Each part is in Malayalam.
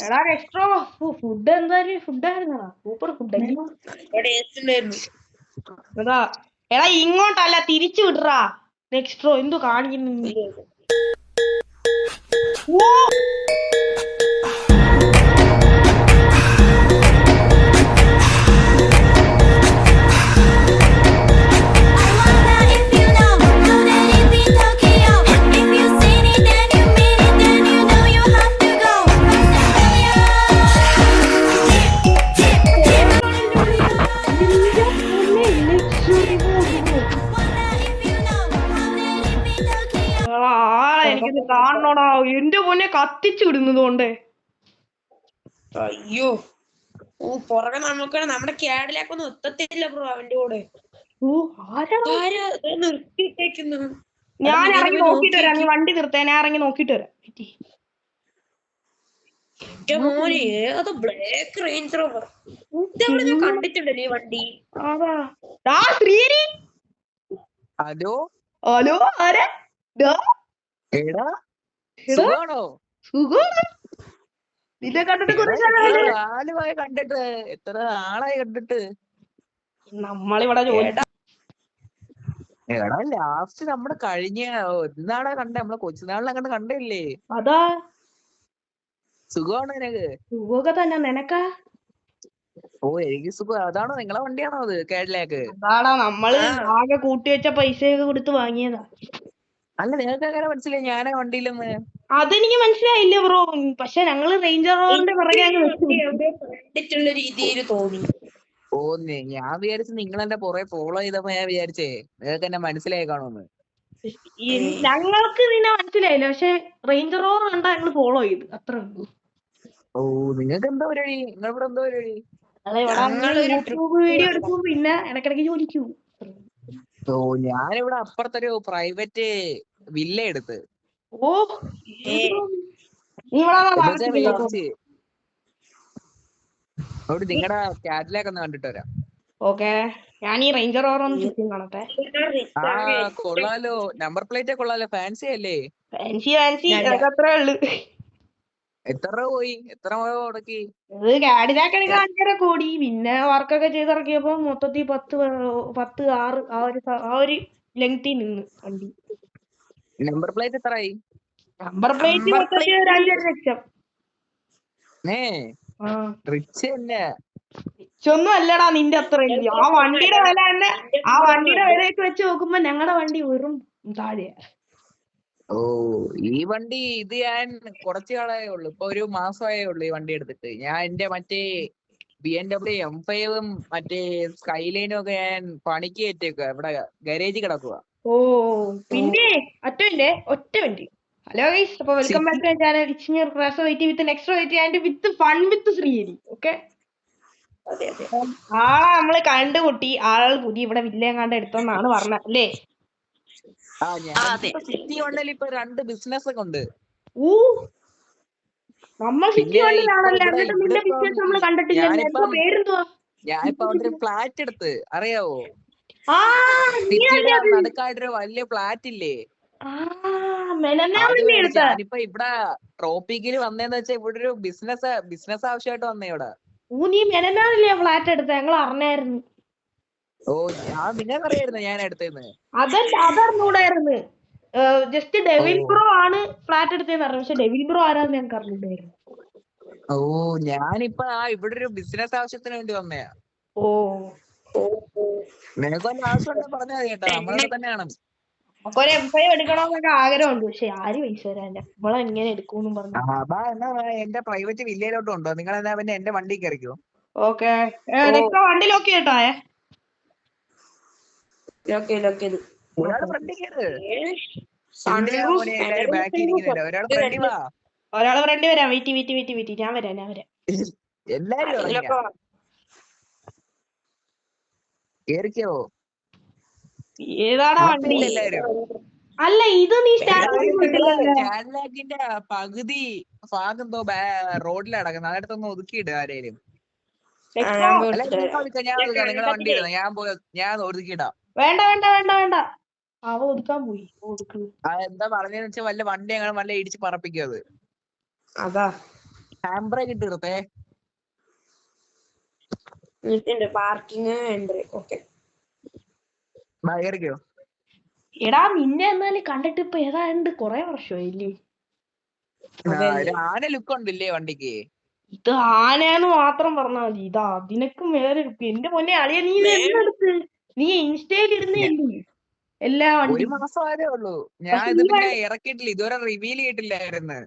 എടാ എക്സ്ട്രാ ഫുഡ് എന്തായാലും ഫുഡായിരുന്നടാ, സൂപ്പർ ഫുഡല്ലേ. എടാ എടാ ഇങ്ങോട്ടല്ല തിരിച്ചു വിടറാ. എക്സ്ട്രോ എന്തു കാണിക്കുന്നു? ഓ എനിക്കിത് കാണണോടാ, എന്റെ പൊന്നെ കത്തിച്ചു വിടുന്നതുകൊണ്ട്. അയ്യോ പുറകെ നമുക്ക് നമ്മുടെ ക്യാഡിലാക്കൊന്നും എത്തത്തില്ല ബ്രോ അവന്റെ കൂടെ. നിർത്തിയിട്ടേക്കുന്നു. ഞാൻ ഇറങ്ങി നോക്കിട്ട് വരാം, നീ വണ്ടി നിർത്തേ, ഞാൻ ഇറങ്ങി നോക്കിട്ട് വരാം. എന്റെ മോനെ ഏത് ബ്ലാക്ക് റേഞ്ച് റോവർ ഞാൻ കണ്ടിട്ടുണ്ടല്ലോ ഈ വണ്ടി. ഹലോ ഹലോ ആരാ? നിന്നെ കണ്ടിട്ട് കണ്ടിട്ട് എത്ര ആളായി കണ്ടിട്ട്. നമ്മളിവിടെ എടാ ലാസ്റ്റ് നമ്മള് കഴിഞ്ഞ എന്നാടാ കണ്ടേ? നമ്മളെ കൊച്ചുനാളിനെ കണ്ട് കണ്ടില്ലേ? അതാ സുഖമാണോ നിനക്ക്? സുഖമൊക്കെ തന്നെ. നിനക്കാ? ഓ എനിക്ക് സുഖം. അതാണോ നിങ്ങളെ വണ്ടിയാണോ അത്? കേരളക്ക് അതാടാ, നമ്മള് ആകെ കൂട്ടി വെച്ച പൈസയൊക്കെ കൊടുത്ത് വാങ്ങിയതാ. അല്ല നിങ്ങൾക്ക് എങ്ങനെ മനസ്സിലായി ഞാനാ വണ്ടിയിലെന്ന്? അതെനിക്ക് മനസ്സിലായില്ല ബ്രോ, പക്ഷെ ഞങ്ങള് റേഞ്ചർ റോഡിന്റെ പിറകെ കണ്ടിട്ടുള്ള രീതിയിൽ തോന്നി. ഓ ഞാൻ വിചാരിച്ചു നിങ്ങൾ എന്റെ പുറകെ ഫോളോ ചെയ്തപ്പോ ഞാൻ വിചാരിച്ചേ നിങ്ങൾക്ക് എന്നെ മനസ്സിലായി കാണുമെന്ന്. ഞങ്ങൾക്ക് നിന്നെ മനസ്സിലായില്ല, പക്ഷെ റേഞ്ചർ റോഡ് കണ്ടാ ഞങ്ങള് ഫോളോ ചെയ്തു, അത്രേ ഉള്ളൂ. ഓ നിങ്ങൾക്ക് എന്താ പരിപാടി? നിങ്ങളിവിടെ എന്താ പരിപാടി? യൂട്യൂബ് വീഡിയോ എടുക്കും, പിന്നെ ഇടയ്ക്കിടയ്ക്ക് ജോലിക്കും. ഓ ഞാനിവിടെ അപ്പുറത്തൊരു പ്രൈവറ്റ് വില്ല എടുത്ത്. ഓ നിങ്ങളുടെ കാറ്റിലേക്ക് ഒന്ന് കണ്ടിട്ട് വരാം. ഓക്കെ, ഞാൻ ഈ റേഞ്ചർ റോഡ് ഒന്ന് ചുറ്റും കാണട്ടെ. ആ കൊള്ളാലോ, നമ്പർ പ്ലേറ്റ് കൊള്ളാലോ, ഫാൻസി അല്ലേ? ഫാൻസി ഫാൻസി അത്രേ ഉള്ളു. എത്ര രൂപ പോയി? എത്ര മുടക്കി? ഇത് കാഡിലാക്ക് എനിക്ക് 5.5 കോടി. പിന്നെ വർക്കൊക്കെ ചെയ്തിറക്കിയപ്പോ മൊത്തത്തിൽ 10-6 ആ ഒരു ലെങ്തി നിന്ന് വണ്ടി. നമ്പർ പ്ലേറ്റ് എത്രയായി? നമ്പർ പ്ലേറ്റ് മൊത്തത്തിൽ 5.5 ലക്ഷം. റിച്ച് തന്നെ. ഒന്നും അല്ലടാ നിന്റെ അത്ര. ആ വണ്ടിയുടെ വില തന്നെ, ആ വണ്ടിയുടെ വിലയൊക്കെ വെച്ച് നോക്കുമ്പോ ഞങ്ങളുടെ വണ്ടി വെറും താഴെയാ. ഓ ഈ വണ്ടി ഇത് ഞാൻ കുറച്ചു കാലമേ ഉള്ളു, ഇപ്പൊ ഒരു മാസമായേ ഉള്ളു ഈ വണ്ടി എടുത്തിട്ട്. ഞാൻ എന്റെ മറ്റേ BMW M5 മറ്റേ സ്കൈലൈനും ഒക്കെ ഞാൻ പണിക്ക് കയറ്റിയേക്കുക, ഇവിടെ ഗാരേജിൽ കിടക്കുക. ഓ പിന്നെ ഒറ്റ മിനിറ്റ്. ഹലോ ഗൈസ്, അപ്പൊ welcome back to channel. It's me crazovity with nextrovity and with fun with Sreehari. Okay, ആളെ നമ്മള് കണ്ടുമുട്ടി. ആള് പുതിയ ഇവിടെ വില്ലയും കണ്ട് എടുത്തെന്നാണ് പറഞ്ഞത് അല്ലേ? സിറ്റി വണ്ടിയിൽ ഇപ്പൊ 2 ബിസിനസ് ഒക്കെ ഉണ്ട്. നമ്മൾ സിറ്റി വണ്ടിയിലാണല്ലേ, എന്നിട്ട് നിന്റെ ബിസിനസ് നമ്മള് കണ്ടിട്ടില്ല. പേരെന്തുവാ? ഞാനിപ്പോ അവിടെ ഒരു ഫ്ലാറ്റ് എടുത്ത്, അറിയാവോ? നടുക്കായിട്ടൊരു വലിയ ഫ്ലാറ്റ് ഇല്ലേ? ഞാനിപ്പോ ഇവിടെ ട്രോപ്പിക്കിൽ വന്നേന്ന് വെച്ചാ ഇവിടെ ഒരു ബിസിനസ് ആവശ്യമായിട്ട് വന്നേ ഇവിടെ. നീ മെനനാണല്ലേ ഫ്ലാറ്റ് എടുത്ത? ഞങ്ങൾ അറിഞ്ഞായിരുന്നു. ഓ നിങ്ങൾക്കറിയായിരുന്നു ഞാൻ എടുത്തേന്ന്? അതറിഞ്ഞൂടായിരുന്നു. ജസ്റ്റ് ഡെവിൽ ബ്രോ ആണ് ഫ്ലാറ്റ് എടുത്തേന്ന് അറിയാം, പക്ഷെ ഡെവിൽ ബ്രോ ആരാന്ന് ഞങ്ങൾക്ക് അറിഞ്ഞിട്ടായിരുന്നു. ഓ ഞാനിപ്പോ ഇവിടെ ഒരു ബിസിനസ് ആവശ്യത്തിന് വേണ്ടി വന്നയാ. ഓ നിനക്കൊന്നും ആവശ്യമുണ്ടെന്ന് പറഞ്ഞാൽ മതി കേട്ടോ, നമ്മളൊക്കെ തന്നെയാണ്. നമുക്കൊരു M5 എടുക്കണമെന്നൊക്കെ ആഗ്രഹമുണ്ട്, പക്ഷെ ആര് പൈസ തരാൻ? നമ്മളെങ്ങനെ എടുക്കും പറഞ്ഞു. എന്റെ പ്രൈവറ്റ് വില്ലയിലോട്ട് ഉണ്ടോ? നിങ്ങൾ എന്നാ പിന്നെ എന്റെ വണ്ടി കയറിക്കോ. ഓക്കെ, വണ്ടി ലോക്ക് ചെയ്യട്ടെ. ഒരാള് ഫ്രണ്ടിൽ കയറ്. എല്ലാരും ബാക്കി ഇരിക്കുന്നില്ല, ഒരാള് ഫ്രണ്ടിൽ വാ. ഒരാള് ഫ്രണ്ടിൽ വരാം. വെയിറ്റ് ഞാൻ വരാം. എല്ലാരും കേറിക്കോ. ഏതാടാ വണ്ടി? എല്ലാരും അല്ല, ഇത് നീ കാഡിലാക്കിന്റെ പകുതി ഭാഗം എന്തോ റോഡിൽ അടക്കുന്നത്, അതെടുത്തൊന്ന് ഒതുക്കിയിട്ട് ആരേലും. നിങ്ങളെ വണ്ടി ഇടുന്നത് ഞാൻ ഒതുക്കിയിടാം. വേണ്ട, അവ ഒതുക്കാൻ പോയി. എന്താ പറഞ്ഞതെന്ന് വെച്ചാൽ വല്ല വണ്ടി അങ്ങനെ വല്ല ഇടിച്ച് പറപ്പിക്കും അത്. അതാ ഹാൻഡ് ബ്രേക്ക് ഇട്ട് നിർത്തേ. Parking entry. ഓക്കെ, കയറിക്കോ. എടാ നിന്നെ എന്നാലും കണ്ടിട്ട് ഇപ്പൊ ഏതാണ്ട് കൊറേ വർഷമായില്ലേ? ഒരു ആന ലുക്ക് ഉണ്ടില്ലേ വണ്ടിക്ക്? ഇത് ആനയെന്ന് മാത്രം പറഞ്ഞാൽ മതി, ഇതാ അതിനൊക്കെ മേലെ എന്റെ പൊന്നെ അളിയ, നീ ഇത് എന്നെടുത്ത് നീ ഇൻസ്റ്റയിൽ ഇടുന്നില്ലേ എല്ലാ ഒരു വണ്ടി? മാസം ആയതേ ഉള്ളൂ. ഞാൻ ഇത് പിന്നെ ഇറക്കിയിട്ടില്ല, ഇതുവരെ റിവീൽ ചെയ്തിട്ടില്ലായിരുന്നു.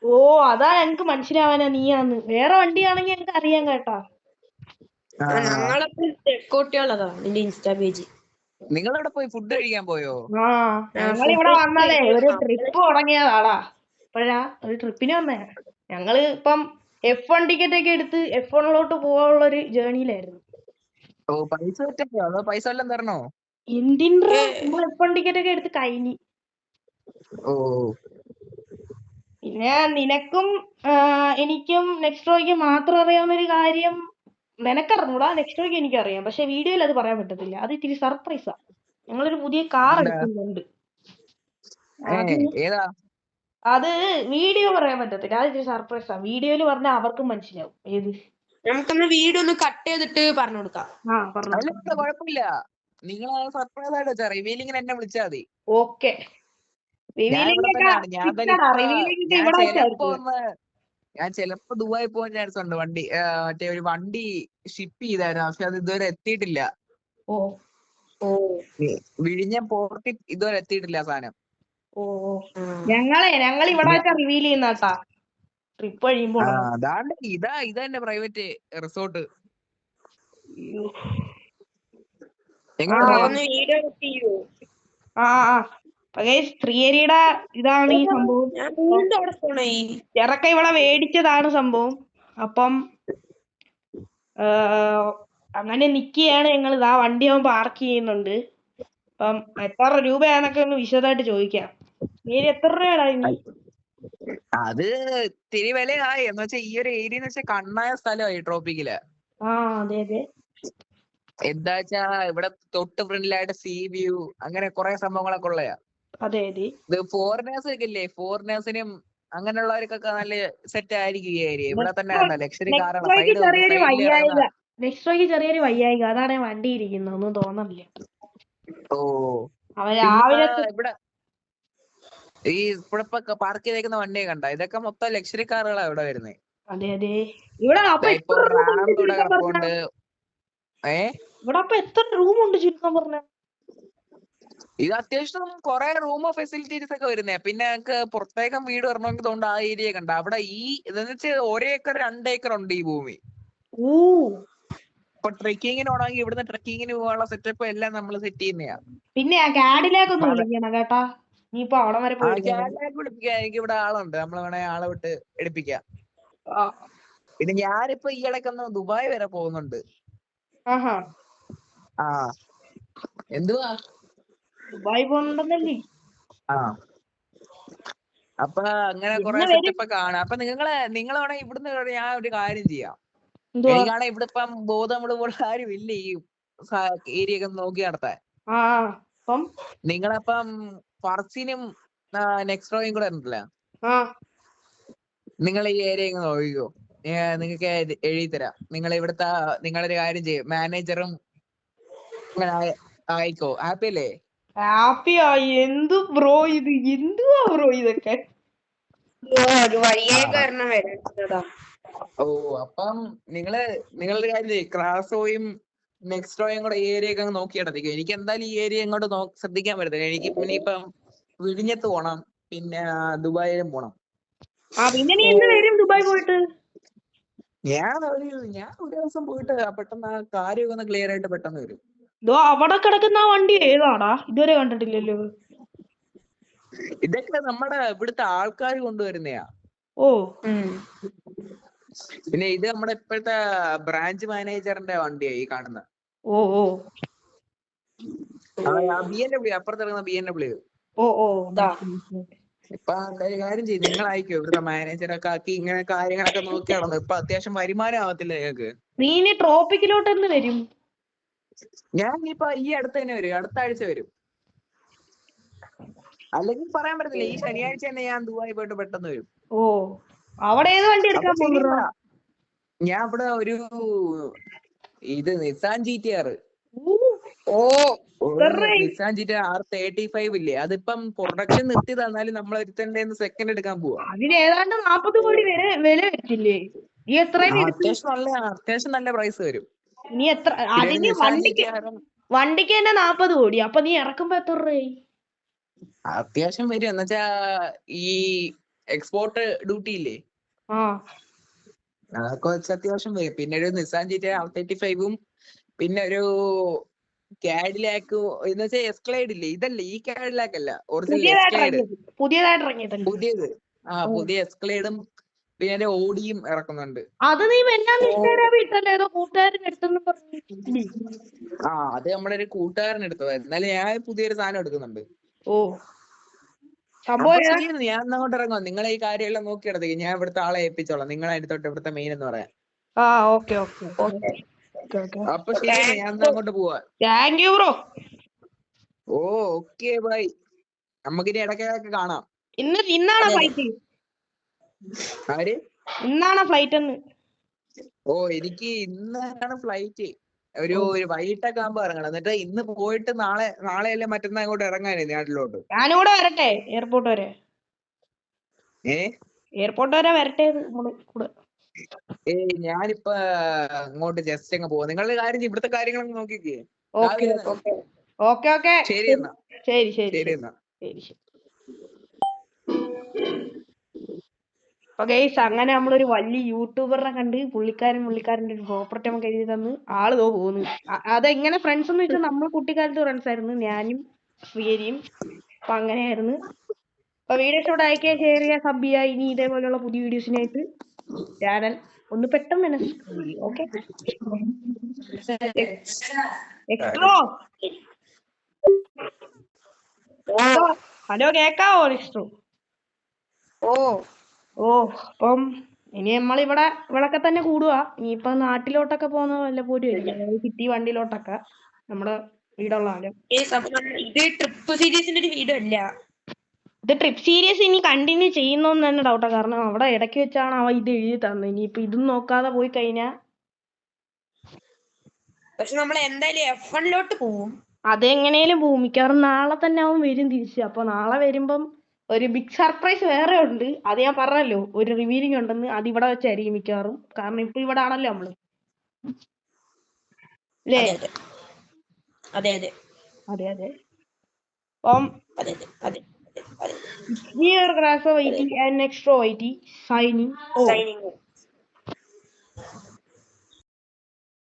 ഓ അതാ ഞങ്ങക്ക് മനസ്സിലാവാനാ നീയാന്ന്. വേറെ വണ്ടിയാണെങ്കിൽ ഞങ്ങക്ക് അറിയാൻ കേട്ടാ. ഞങ്ങളൊക്കെ തെക്കോട്ടിയുള്ളതാ നിന്റെ ഇൻസ്റ്റാ പേജ്. നിങ്ങളവിടെ പോയി ഫുഡ് കഴിക്കാൻ പോയോ? ആ ഞങ്ങളിവിടെ വന്നതേ ഒരു ട്രിപ്പ് തുടങ്ങിയതാടാ. അപ്പോഴാ ഒരു ട്രിപ്പിന് വന്നേ. ഞങ്ങള് ഇപ്പം F1 ടിക്കറ്റ് ഒക്കെ എടുത്ത് F1 പോകാനുള്ള ഒരു ജേർണിയിലായിരുന്നു. ഓ പൈസ പറ്റോ അതോ പൈസ വല്ലതും തരണോ? എന്തിന്റെ നമ്മൾ F1 ടിക്കറ്റ് ഒക്കെ എടുത്ത് കഴിഞ്ഞു. ഓ പിന്നെ നിനക്കും എനിക്കും നെക്സ്ട്രോയ്ക്ക് മാത്രം അറിയാവുന്ന ഒരു കാര്യം നിനക്കറിഞ്ഞൂടാ, നെക്സ്ട്രോയ്ക്ക് എനിക്കറിയാം. പക്ഷെ വീഡിയോയിൽ അത് പറയാൻ പറ്റത്തില്ല, അത് ഇത്തിരി സർപ്രൈസാ. ഞങ്ങളൊരു പുതിയ കാർ എടുക്കുന്നുണ്ട്. ഏതാ? അത് വീഡിയോ പറയാൻ പറ്റത്തില്ല, അത് ഇത്തിരി സർപ്രൈസാ. വീഡിയോയിൽ പറഞ്ഞാൽ അവർക്കും മനസ്സിലാവും ഏത്. നമുക്കൊന്ന് വീഡിയോ ഒന്ന് കട്ട് ചെയ്തിട്ട് പറഞ്ഞു കൊടുക്കാം. അതിലെന്താ കുഴപ്പമില്ല. നിങ്ങൾ സർപ്രൈസ് ആയിട്ട് വെച്ചാ റിവീലിങ്ങിന് എന്നെ വിളിച്ചാൽ മതി. ഓക്കെ, ഞാൻ ഇവിടെ തന്നെയാണ്. ഞാൻ ചിലപ്പോ ദുബായി പോകാൻ ചാൻസ് ഉണ്ട്. മറ്റേ ഒരു വണ്ടി ഷിപ്പ് ചെയ്തായിരുന്നു, പക്ഷെ അത് ഇതുവരെ എത്തിയിട്ടില്ല. ഓ ഓ വിഴിഞ്ഞം പോർട്ടിൽ ഇതുവരെ എത്തിയിട്ടില്ല സാധനം. ഓ ഞങ്ങൾ ഇവിടെ വെച്ചാ റിവീൽ ചെയ്യുന്നാട്ടാ, ട്രിപ്പ് കഴിയുമ്പോ. അതാണ്ട് ഇതാ എന്റെ പ്രൈവറ്റ് റിസോർട്ട്. സ്ത്രീയരിയുടെ ഇതാണ് ഈ സംഭവം. ചെറുക്ക ഇവിടെ മേടിച്ചതാണ് സംഭവം. അപ്പം അങ്ങനെ നിക്കുകയാണ് ഞങ്ങൾ. ഇതാ വണ്ടി അവൻ പാർക്ക് ചെയ്യുന്നുണ്ട്. അപ്പം എത്ര രൂപയാന്നൊക്കെ ഒന്ന് വിശദമായിട്ട് ചോദിക്കാം. നീര് എത്ര രൂപയാടാ ഇനി? അത് തിരി വിലയായി എന്ന് വെച്ചാൽ ഈ ഒരു ഏരിയ എന്ന് വെച്ചാൽ കണ്ണായ സ്ഥലമായി ട്രോപ്പിക്കല്. അതെ അതെ. എന്താ വെച്ചാ ഇവിടെ തൊട്ട് ഫ്രണ്ടിലായിട്ട് സീ വ്യൂ അങ്ങനെ കുറെ സംഭവങ്ങളൊക്കെ ഉള്ളയാ. അതെ അതെ. ഇത് ഫോറിനേഴ്സ് ഒക്കെ ഇല്ലേ, ഫോറിനേഴ്സിനും അങ്ങനെയുള്ളവർക്കൊക്കെ നല്ല സെറ്റ് ആയിരിക്കും ഈ ഏരിയ. ഇവിടെ തന്നെ ലക്ഷറി കാറാണ്. നെക്സ്ട്രോയ്ക്ക് ചെറിയൊരു വയ്യായിക, അതാണ് വണ്ടി ഇരിക്കുന്നത്, ഒന്നും തോന്നില്ല. ഓ ഇവിടെ ഈ ഇവിടെ പാർക്ക് ചെയ്തേക്കുന്ന വണ്ടിയെ കണ്ട, ഇതൊക്കെ മൊത്തം ലക്ഷറി കാറുകളാണ് ഇവിടെ വരുന്നത്. അതെ അതെ. ഇവിടെ എത്ര റൂം ഉണ്ട് ചുരുക്കം പറഞ്ഞ? ഇത് അത്യാവശ്യം കുറെ റൂം ഫെസിലിറ്റീസ് ഒക്കെ വരുന്നേ. പിന്നെ ഞങ്ങൾക്ക് പുറത്തേക്കും വീട് വരണമെങ്കിൽ തോന്നുന്നു ആ ഏരിയ കണ്ട. അവിടെ ഈ ഇതെന്ന് വെച്ചാൽ 1 ഏക്കർ 2 ഏക്കർ ഉണ്ട് ഈ ഭൂമി. ഇപ്പൊ ട്രെക്കിങ്ങിന് പോകണമെങ്കിൽ ഇവിടുന്ന് ട്രെക്കിങ്ങിന് പോകാനുള്ള സെറ്റപ്പ് എല്ലാം നമ്മൾ സെറ്റ് ചെയ്യുന്നയാ. പിന്നെ കാഡിലാക്ക് വിളിക്കണം കേട്ടാ. നീ ഇപ്പൊ അവിടെ വരെ പോയി വിളിപ്പിക്കാം, എനിക്ക് ഇവിടെ ആളുണ്ട്, നമ്മൾ വേണേ ആളെ വിട്ട് എടുപ്പിക്കാം. പിന്നെ ഞാനിപ്പോ ഈ ഇടയ്ക്കൊന്ന് ദുബായ് വരെ പോകുന്നുണ്ട്. എന്തുവാ ദുബായ് പോകുന്നുണ്ടെന്നല്ലേ? അപ്പൊ അങ്ങനെ കുറെ സെറ്റപ്പ് ഒക്കെ ആണ്. അപ്പൊ നിങ്ങളാണെ ഇവിടുന്ന് ഞാൻ ഒരു കാര്യം ചെയ്യാം. എനിക്കാണെ ഇവിടെ ഇപ്പം ബോധമുള്ള പോലെ ആരും ഇല്ല ഈ ഏരിയ ഒക്കെ നോക്കി നടത്താൻ. നിങ്ങളപ്പം ഫർസിനും നെക്സ്ട്രോയും കൂടെ ഉണ്ടല്ലോ, നിങ്ങൾ ഈ ഏരിയ നോക്കിക്കോ. നിങ്ങൾക്ക് എഴുതി തരാം. നിങ്ങൾ ഇവിടുത്തെ നിങ്ങളൊരു കാര്യം ചെയ്യും, മാനേജറും ആയിക്കോ. ഹാപ്പി അല്ലേ? ഹാപ്പിയാ. എന്തു ബ്രോ ഇത്, എന്തുവാ ബ്രോ ഇതൊക്കെ? ഓ അപ്പം നിങ്ങളൊരു കാര്യം ചെയ്യും, ക്രാസോയും നെക്സ്ട്രോയും കൂടെ ഏരിയ ഒക്കെ നോക്കി നടത്തിക്കും. എനിക്ക് എന്തായാലും ഈ ഏരിയ ഇങ്ങോട്ട് ശ്രദ്ധിക്കാൻ പറ്റത്തില്ല. എനിക്ക് പിന്നെ ഇപ്പം വിഴിഞ്ഞത്ത് പോണം, പിന്നെ ദുബായിലും പോണം. പിന്നെ നീ എന്ന് വരും ദുബായ് പോയിട്ട്? ഞാൻ ഒരു ദിവസം പോയിട്ട് പെട്ടെന്ന് ആ കാര്യമൊക്കെ ഒന്ന് ക്ലിയർ ആയിട്ട് പെട്ടെന്ന് വരും. അവിടെ കിടക്കുന്ന ആ വണ്ടി ഏതാടാ? ഇതുവരെ കണ്ടിട്ടില്ലല്ലോ. ഇതൊക്കെ നമ്മുടെ ഇവിടുത്തെ ആൾക്കാർ കൊണ്ടുവരുന്നയാ. പിന്നെ ഇത് നമ്മുടെ ഇപ്പോഴത്തെ ബ്രാഞ്ച് മാനേജറിന്റെ വണ്ടിയാ ഈ കാണുന്ന. BMW അപ്പുറത്തിറങ്ങുന്ന BMW. ഇപ്പൊ കാര്യം ചെയ്യും, നിങ്ങളായിക്കോ ഇവിടുത്തെ മാനേജറൊക്കെ ആക്കി ഇങ്ങനെ കാര്യങ്ങളൊക്കെ നോക്കി നടന്നു. ഇപ്പൊ അത്യാവശ്യം വരുമാനം ആവത്തില്ല ഞങ്ങൾക്ക്. നീ ട്രോപ്പിക്കിലോട്ട് എന്ന് വരും? ഞാൻ ഇപ്പൊ ഈ അടുത്ത് തന്നെ വരും, അടുത്ത ആഴ്ച വരും. അല്ലെങ്കിൽ പറയാൻ പറ്റത്തില്ല, ഈ ശനിയാഴ്ച തന്നെ ഞാൻ ദുബായി പോയിട്ട് പെട്ടെന്ന് വരും. അവിടെ ഏത് വണ്ടി അപ്പൊ എടുക്കാൻ പോകുന്നു? ശരിയെന്നാ. ഞാൻ ഇവിടെ ഒരു നിസാൻ GTR ഓ നിസാൻ GTR R35 ഇല്ലേ, അതിപ്പം പ്രൊഡക്ഷൻ നിർത്തി തന്നാലും നമ്മൾ ഒരുത്തന്റെ സെക്കൻഡ് എടുക്കാൻ പോവാ. അതിന് ഏതാണ്ട് 40 കോടി വില വെച്ചില്ലേ? നീ എത്രയും എടുത്തു? അത്യാവശ്യം നല്ല പ്രൈസ് വരും. നീ എത്ര പിന്നെ ഒരു അതിന് നിസാൻ GTR വണ്ടിക്ക് തന്നെ 40 കോടി. അപ്പൊ നീ ഇറക്കുമ്പോ എത്ര രൂപയായി? അത്യാവശ്യം വരും. എന്നുവെച്ചാ ഈ എക്സ്പോർട്ട് ഡ്യൂട്ടി ഇല്ലേ, ആ അതൊക്കെ വെച്ച് അത്യാവശ്യം വരും. പിന്നെ ഒരു നിസാൻ GTR R35ഉം പിന്നെ ഒരു കാഡിലാക്ക് എന്ന് വെച്ചാൽ എസ്ക്ലൈഡ് ഇല്ലേ, ഇതല്ലേ ഈ കാഡിലാക്ക് അല്ല, ഒറിജിനൽ എസ്ക്ലൈഡ് പുതിയതായിട്ട് ഇറങ്ങിയിട്ടുണ്ട്. പുതിയത്. പുതിയ എസ്ക്ലൈഡും പിന്നെ ഓടിയും ഇറക്കുന്നുണ്ട്. അത് നീ എല്ലാം ഇൻസ്റ്റാഗ്രാമിൽ ഇട്ടല്ലോ, ഏതോ കൂട്ടുകാരൻ എടുത്തെന്ന് പറഞ്ഞു. അത് നമ്മുടെ ഒരു കൂട്ടുകാരൻ എടുത്തതായിരുന്നു. എന്നാലും ഞാൻ പുതിയൊരു സാധനം എടുക്കുന്നുണ്ട്. ഓ സംഭവം ഏതാ? ഞാൻ അങ്ങോട്ട് ഇറങ്ങും. നിങ്ങളെ ഈ കാര്യമെല്ലാം നോക്കി എടുത്തേക്ക്. ഞാൻ ഇവിടുത്തെ ആളെ ഏൽപ്പിച്ചോളാം. നിങ്ങളെ എടുത്തോട്ട് ഇവിടുത്തെ മെയിൻ എന്ന് പറയാം. ആ ഓക്കെ ഓക്കെ അപ്പൊ ശരി, ഞാൻ അങ്ങോട്ട് പോവാ. Thank you bro. Oh okay bye. നമുക്കിനി ഇടയ്ക്കൊക്കെ കാണാം. ഇന്നാണോ ഫ്ലൈറ്റ്? ആര്? ഇന്നാണോ ഫ്ലൈറ്റ് എന്ന്? ഓ എനിക്ക് ഇന്നാണ് ഫ്ലൈറ്റ്. ഒരു വൈകിട്ടൊക്കെ ആകുമ്പോ ഇറങ്ങണം. എന്നിട്ട് ഇന്ന് പോയിട്ട് നാളെയല്ലേ മറ്റന്നാ അങ്ങോട്ട് ഇറങ്ങാനേ നാട്ടിലോട്ട്. ഞാനിവിടെ വരട്ടെ എയർപോർട്ട് വരെ? എയർപോർട്ട് വരെ വരട്ടെ കൂടെ? ഞാനിപ്പോ അങ്ങോട്ട് ജസ്റ്റ് അങ്ങ് പോവാ. നിങ്ങളുടെ കാര്യം ഇവിടുത്തെ കാര്യങ്ങളൊക്കെ നോക്കിക്കേ. ഓക്കെ ശരി എന്നാ. ശരി എന്നാ. അപ്പൊ ഗൈസ്, അങ്ങനെ നമ്മളൊരു വലിയ യൂട്യൂബറിനെ കണ്ട് പുള്ളിക്കാരൻ്റെ ഒരു പ്രോപ്പർട്ടി നമുക്ക് എഴുതി തന്ന് ആള് പോകുന്നു. അതെങ്ങനെ ഫ്രണ്ട്സ് എന്ന് വെച്ചാൽ നമ്മൾ കുട്ടിക്കാലത്ത് ഫ്രണ്ട്സ് ആയിരുന്നു, ഞാനും ശ്രീഹരിയും. അപ്പൊ അങ്ങനെയായിരുന്നു. അപ്പൊ വീഡിയോ ഇഷ്ടപ്പെട്ട അയക്കുക, ഷെയർ ചെയ്യുക, സബ് ചെയ്യുക. ഇനി ഇതേപോലെയുള്ള പുതിയ വീഡിയോസിനായിട്ട് ചാനൽ ഒന്ന് പെട്ടെന്ന് തന്നെ സബ്സ്ക്രൈബ് ചെയ്യുക. ഓക്കെ. എക്സ്ട്രോ ഹലോ, കേക്കാവോ എക്സ്ട്രോ? ഓ അപ്പം ഇനി നമ്മളിവിടെ ഇവിടൊക്കെ തന്നെ കൂടുക. ഇനിയിപ്പൊ നാട്ടിലോട്ടൊക്കെ പോകുന്ന വല്ലപ്പോഴും ആയിരിക്കും, സിറ്റി വണ്ടിയിലോട്ടൊക്കെ. നമ്മുടെ വീടുള്ള ഇത് ട്രിപ്പ് സീരീസിന്റെ ഒരു വീഡിയോ അല്ല. ഇത് ട്രിപ്പ് സീരീസ് ഇനി കണ്ടിന്യൂ ചെയ്യുന്നോന്ന് തന്നെ ഡൗട്ടാ. കാരണം അവിടെ ഇടയ്ക്ക് വെച്ചാണ് അവ ഇത് എഴുതി തന്നത്. ഇനിയിപ്പൊ ഇതും നോക്കാതെ പോയി കഴിഞ്ഞാ പക്ഷെ നമ്മൾ എന്തായാലും F1 പോവും. അതെങ്ങനെയും പോവും. മിക്കവാറും നാളെ തന്നെ അവൻ വരും തിരിച്ച്. അപ്പൊ നാളെ വരുമ്പം ഒരു ബിഗ് സർപ്രൈസ് വേറെ ഉണ്ട്. അത് ഞാൻ പറഞ്ഞല്ലോ, ഒരു റിവീലിംഗ് ഉണ്ടെന്ന്. അത് ഇവിടെ വെച്ചായിരിക്കും മിക്കവാറും. കാരണം ഇപ്പൊ ഇവിടെ ആണല്ലോ നമ്മള്. അതെ. Here Grasso IT and Extro IT signing off.